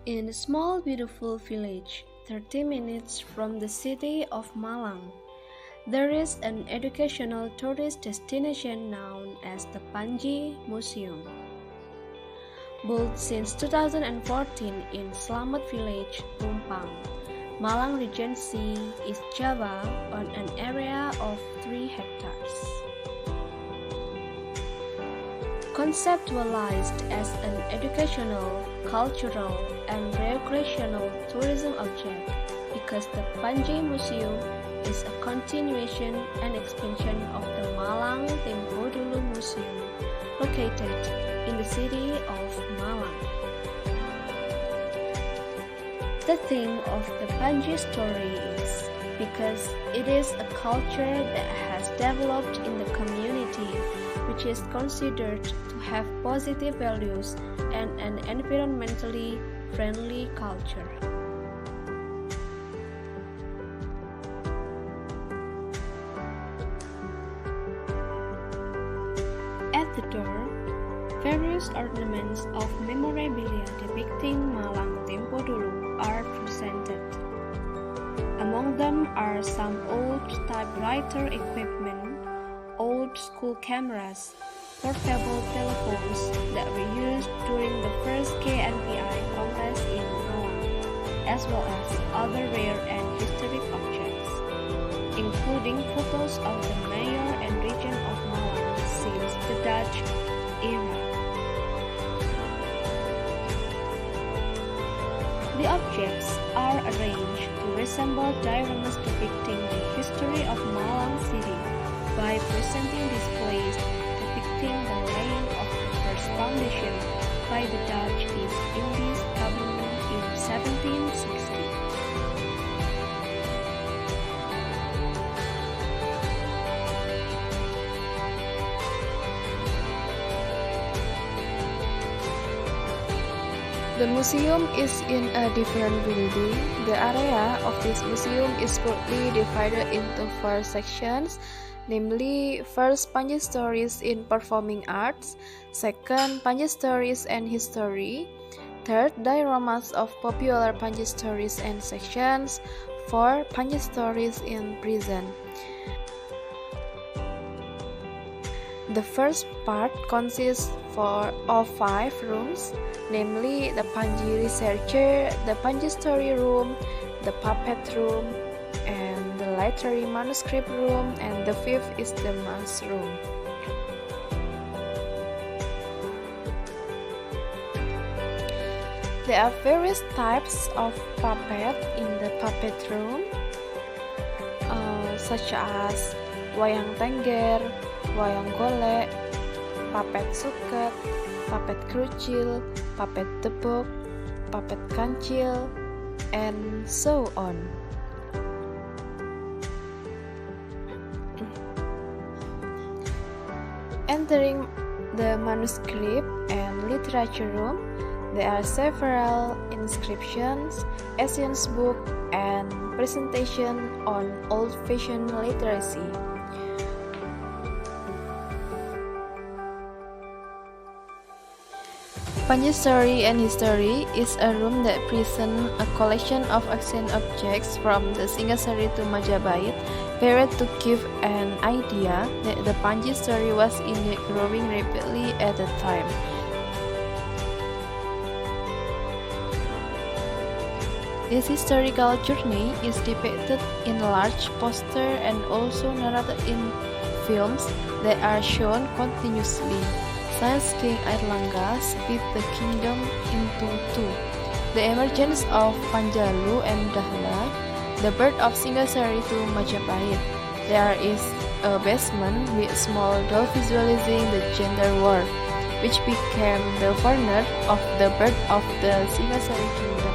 In a small beautiful village, 30 minutes from the city of Malang, there is an educational tourist destination known as the Panji Museum. Built since 2014 in Slamet Village, Tumpang, Malang Regency, East Java, on an area of 3 hectares. Conceptualized as an educational, cultural, and recreational tourism object because the Panji Museum is a continuation and expansion of the Malang Tempo Dulu Museum located in the city of Malang. The theme of the Panji story is because it is a culture that has developed in the community, which is considered to have positive values and an environmentally friendly culture. At the door, various ornaments of memorabilia depicting Malang Tempo Dulu are presented. Among them are some old typewriter equipment, old school cameras, portable telephones that were used during the first KNPI Congress in Malang, as well as other rare and historic objects, including photos of the mayor and regent of Malang since the Dutch era. The objects are arranged to resemble dioramas depicting the history of Malang city by presenting displays depicting the laying of the first foundation by the Dutch East Indies government in 1760. The museum is in a different building. The area of this museum is broadly divided into 4 sections, namely, first, Panji stories in performing arts, second, Panji stories and history, third, dioramas of popular Panji stories and sections, 4, Panji stories in prison. The first part consists of 5 rooms, namely the Panji researcher, the Panji story room, the puppet room, and the literary manuscript room, and the 5th is the mass room. There are various types of puppet in the puppet room, such as wayang tengger, wayang golek, puppet suket, puppet kerucil, puppet tebok, puppet kancil, and so on. Entering the manuscript and literature room, there are several inscriptions, ancient books, and presentation on old-fashioned literacy. Panji Story and History is a room that presents a collection of ancient objects from the Singasari to Majapahit period to give an idea that the Panji story was indeed growing rapidly at the time. This historical journey is depicted in large posters and also narrated in films that are shown continuously. Since King Airlangga split the kingdom into 2, the emergence of Panjalu and Dahla, the birth of Singasari to Majapahit. There is a basement with small doll visualizing the gender war, which became the forerunner of the birth of the Singasari kingdom.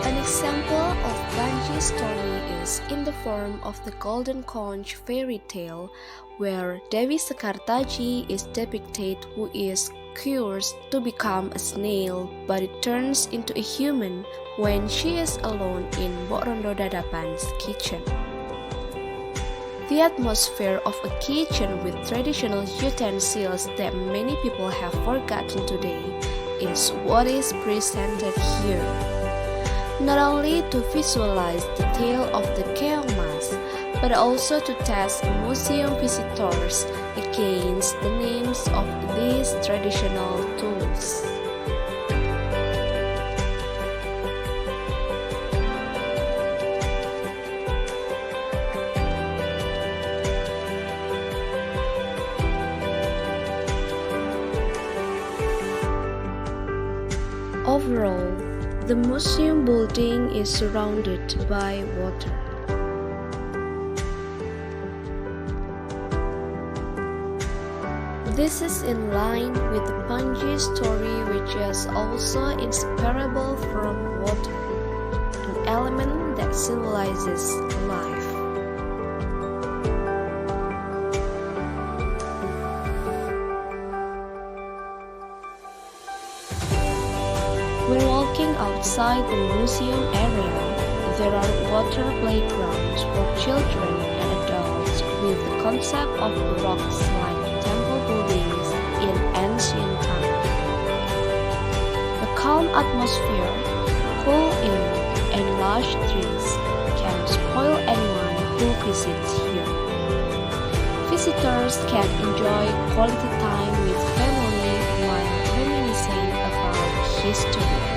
An example of Panji's story is in the form of the Golden Conch fairy tale, where Dewi Sekartaji is depicted who is cursed to become a snail, but it turns into a human when she is alone in Bok Rondo Dadapan's kitchen. The atmosphere of a kitchen with traditional utensils that many people have forgotten today is what is presented here. Not only to visualize the tale of the keongmas, but also to test museum visitors against the names of these traditional tools. Overall, the museum building is surrounded by water. This is in line with the Panji story, which is also inseparable from water, an element that symbolizes life. When walking outside the museum area, there are water playgrounds for children and adults with the concept of rocks-like temple buildings in ancient times. The calm atmosphere, cool air, and large trees can spoil anyone who visits here. Visitors can enjoy quality time with family while reminiscing about history.